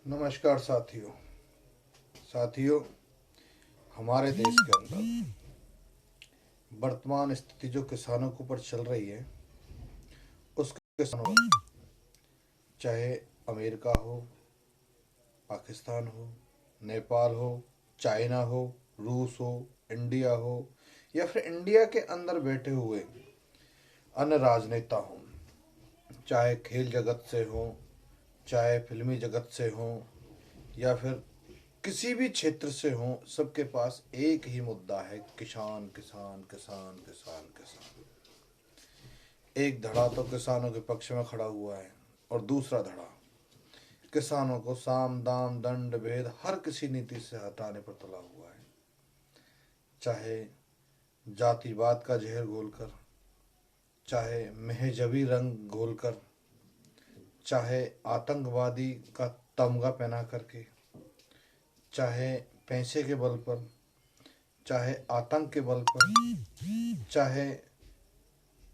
नमस्कार साथियों, हमारे देश के अंदर वर्तमान स्थिति जो किसानों के ऊपर चल रही है, उसके किसानों पर, चाहे अमेरिका हो, पाकिस्तान हो, नेपाल हो, चाइना हो, रूस हो, इंडिया हो, या फिर इंडिया के अंदर बैठे हुए अन्य राजनेता हों, चाहे खेल जगत से हो, चाहे फिल्मी जगत से हो, या फिर किसी भी क्षेत्र से हो, सबके पास एक ही मुद्दा है: किसान किसान किसान किसान किसान। एक धड़ा तो किसानों के पक्ष में खड़ा हुआ है और दूसरा धड़ा किसानों को साम दाम दंड भेद हर किसी नीति से हटाने पर तुला हुआ है। चाहे जातिवाद का जहर घोलकर, चाहे महजबी रंग घोलकर, चाहे आतंकवादी का तमगा पहना करके, चाहे पैसे के बल पर, चाहे आतंक के बल पर, चाहे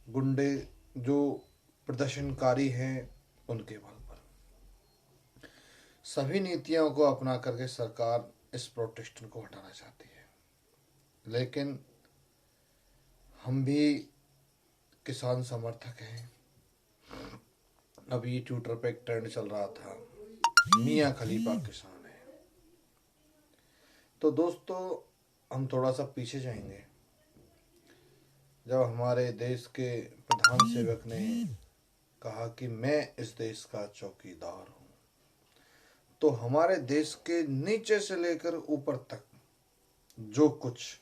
गुंडे जो प्रदर्शनकारी हैं उनके बल पर, सभी नीतियों को अपना करके सरकार इस प्रोटेस्ट को हटाना चाहती है। लेकिन हम भी किसान समर्थक हैं। अभी ट्विटर पे एक ट्रेंड चल रहा था, मियाँ खलीफा किसान है। तो दोस्तों, हम थोड़ा सा पीछे जाएंगे। जब हमारे देश के प्रधान सेवक ने कहा कि मैं इस देश का चौकीदार हूँ, तो हमारे देश के नीचे से लेकर ऊपर तक जो कुछ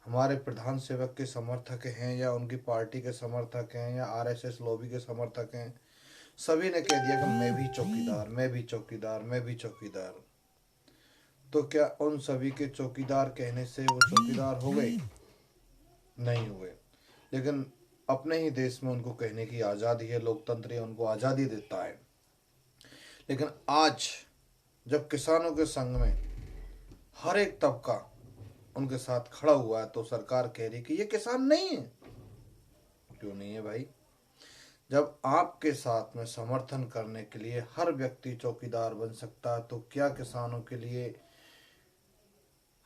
हमारे प्रधान सेवक के समर्थक हैं, या उनकी पार्टी के समर्थक हैं, या आरएसएस लॉबी के समर्थक हैं, सभी ने कह दिया कि मैं भी चौकीदार, मैं भी चौकीदार, मैं भी चौकीदार। तो क्या उन सभी के चौकीदार कहने से वो चौकीदार हो गए? नहीं हुए। लेकिन अपने ही देश में उनको कहने की आज़ादी है, लोकतंत्र उनको आज़ादी देता है। लेकिन आज जब किसानों के संग में हर एक तबका उनके साथ खड़ा हुआ है, तो सरकार कह रही कि ये किसान नहीं है। क्यों नहीं है भाई? जब आपके साथ में समर्थन करने के लिए हर व्यक्ति चौकीदार बन सकता है, तो क्या किसानों के लिए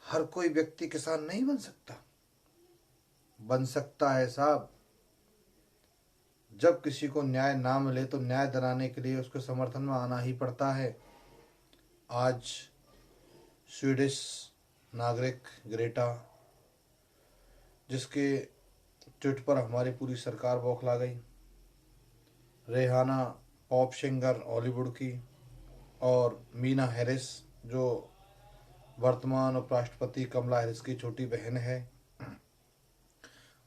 हर कोई व्यक्ति किसान नहीं बन सकता? बन सकता है साहब। जब किसी को न्याय ना मिले तो न्याय दिलाने के लिए उसके समर्थन में आना ही पड़ता है। आज स्वीडिश नागरिक ग्रेटा, जिसके ट्वीट पर हमारी पूरी सरकार बौखला गई, रेहाना पॉप सिंगर हॉलीवुड की, और मीना हैरिस जो वर्तमान उपराष्ट्रपति कमला हैरिस की छोटी बहन है,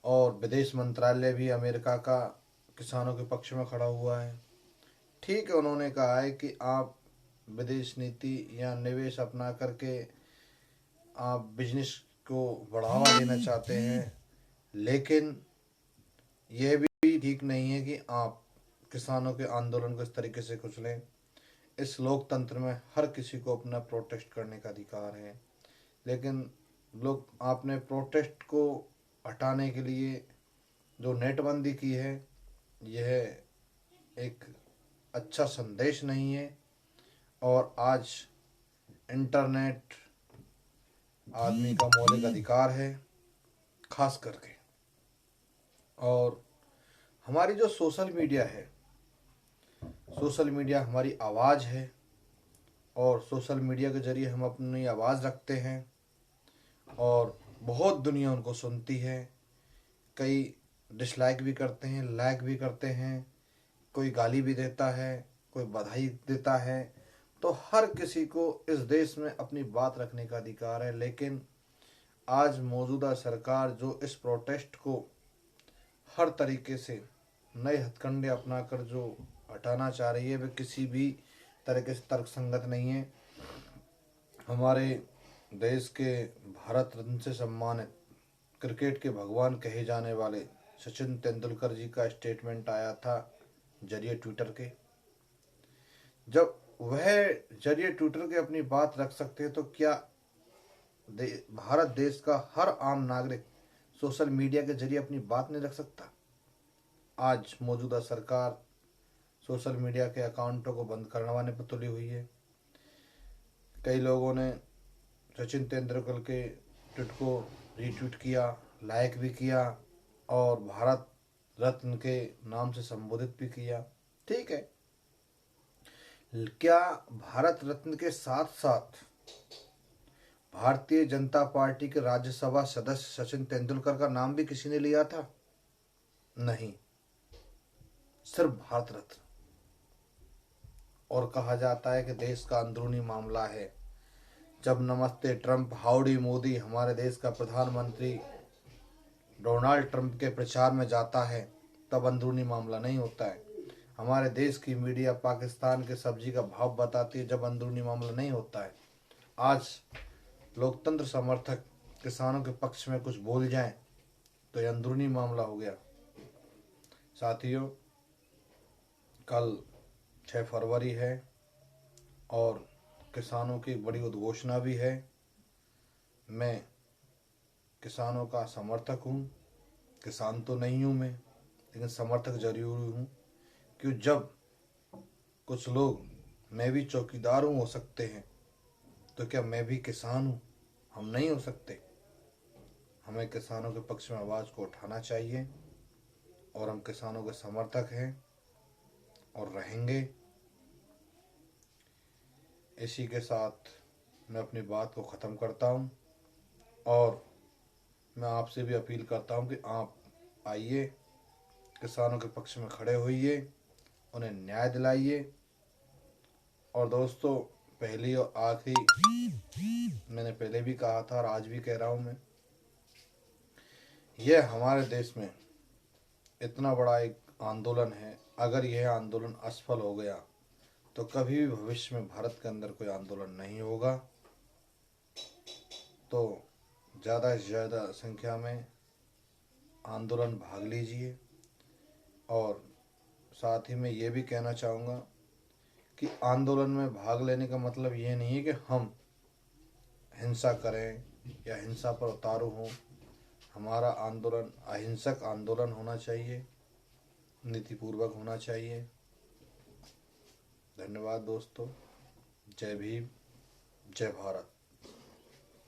और विदेश मंत्रालय भी अमेरिका का किसानों के पक्ष में खड़ा हुआ है। ठीक है, उन्होंने कहा है कि आप विदेश नीति या निवेश अपना करके आप बिजनेस को बढ़ावा देना चाहते हैं, लेकिन यह भी ठीक नहीं है कि आप किसानों के आंदोलन को इस तरीके से कुचलें। इस लोकतंत्र में हर किसी को अपना प्रोटेस्ट करने का अधिकार है। लेकिन लोग आपने प्रोटेस्ट को हटाने के लिए जो नेटबंदी की है, यह एक अच्छा संदेश नहीं है। और आज इंटरनेट आदमी का मौलिक अधिकार है, खास करके। और हमारी जो सोशल मीडिया है, सोशल मीडिया हमारी आवाज़ है, और सोशल मीडिया के ज़रिए हम अपनी आवाज़ रखते हैं, और बहुत दुनिया उनको सुनती है। कई डिसलाइक भी करते हैं, लाइक भी करते हैं, कोई गाली भी देता है, कोई बधाई देता है। तो हर किसी को इस देश में अपनी बात रखने का अधिकार है। लेकिन आज मौजूदा सरकार जो इस प्रोटेस्ट को हर तरीके से नए हथकंडे अपनाकर जो हटाना चाह रही है, वे किसी भी तरीके से तर्कसंगत नहीं है। हमारे देश के भारत रत्न से सम्मानित क्रिकेट के भगवान कहे जाने वाले सचिन तेंदुलकर जी का स्टेटमेंट आया था जरिए ट्विटर के। जब वह जरिए ट्विटर के अपनी बात रख सकते हैं, तो क्या भारत देश का हर आम नागरिक सोशल मीडिया के जरिए अपनी बात नहीं रख सकता? आज मौजूदा सरकार सोशल मीडिया के अकाउंटों को बंद करवाने पर तुली हुई है। कई लोगों ने सचिन तेंदुलकर के ट्वीट को रीट्वीट किया, लाइक भी किया और भारत रत्न के नाम से संबोधित भी किया। ठीक है, क्या भारत रत्न के साथ साथ भारतीय जनता पार्टी के राज्यसभा सदस्य सचिन तेंदुलकर का नाम भी किसी ने लिया था? नहीं, सिर्फ भारत रत्न। और कहा जाता है कि देश का अंदरूनी मामला है। जब नमस्ते ट्रंप, हाउडी मोदी हमारे देश का प्रधानमंत्री डोनाल्ड ट्रंप के प्रचार में जाता है, तब अंदरूनी मामला नहीं होता है। हमारे देश की मीडिया पाकिस्तान के सब्जी का भाव बताती है, जब अंदरूनी मामला नहीं होता है। आज लोकतंत्र समर्थक किसानों के पक्ष में कुछ बोल जाएं तो यह अंदरूनी मामला हो गया। साथियों, कल 6 फरवरी है और किसानों की बड़ी उद्घोषणा भी है। मैं किसानों का समर्थक हूँ, किसान तो नहीं हूँ मैं, लेकिन समर्थक जरूर हूँ। क्यों, जब कुछ लोग मैं भी चौकीदार हूँ हो सकते हैं, तो क्या मैं भी किसान हूँ? हम नहीं हो सकते? हमें किसानों के पक्ष में आवाज़ को उठाना चाहिए और हम किसानों के समर्थक हैं और रहेंगे। इसी के साथ मैं अपनी बात को ख़त्म करता हूँ और मैं आपसे भी अपील करता हूँ कि आप आइए, किसानों के पक्ष में खड़े होइए, उन्हें न्याय दिलाइए। और दोस्तों, पहली और आखिरी, मैंने पहले भी कहा था और आज भी कह रहा हूँ मैं, यह हमारे देश में इतना बड़ा एक आंदोलन है। अगर यह आंदोलन असफल हो गया तो कभी भी भविष्य में भारत के अंदर कोई आंदोलन नहीं होगा। तो ज़्यादा से ज़्यादा संख्या में आंदोलन भाग लीजिए। और साथ ही मैं ये भी कहना चाहूँगा कि आंदोलन में भाग लेने का मतलब ये नहीं है कि हम हिंसा करें या हिंसा पर उतारू हों। हमारा आंदोलन अहिंसक आंदोलन होना चाहिए, नीतिपूर्वक होना चाहिए। धन्यवाद दोस्तों। जय भीम, जय भारत।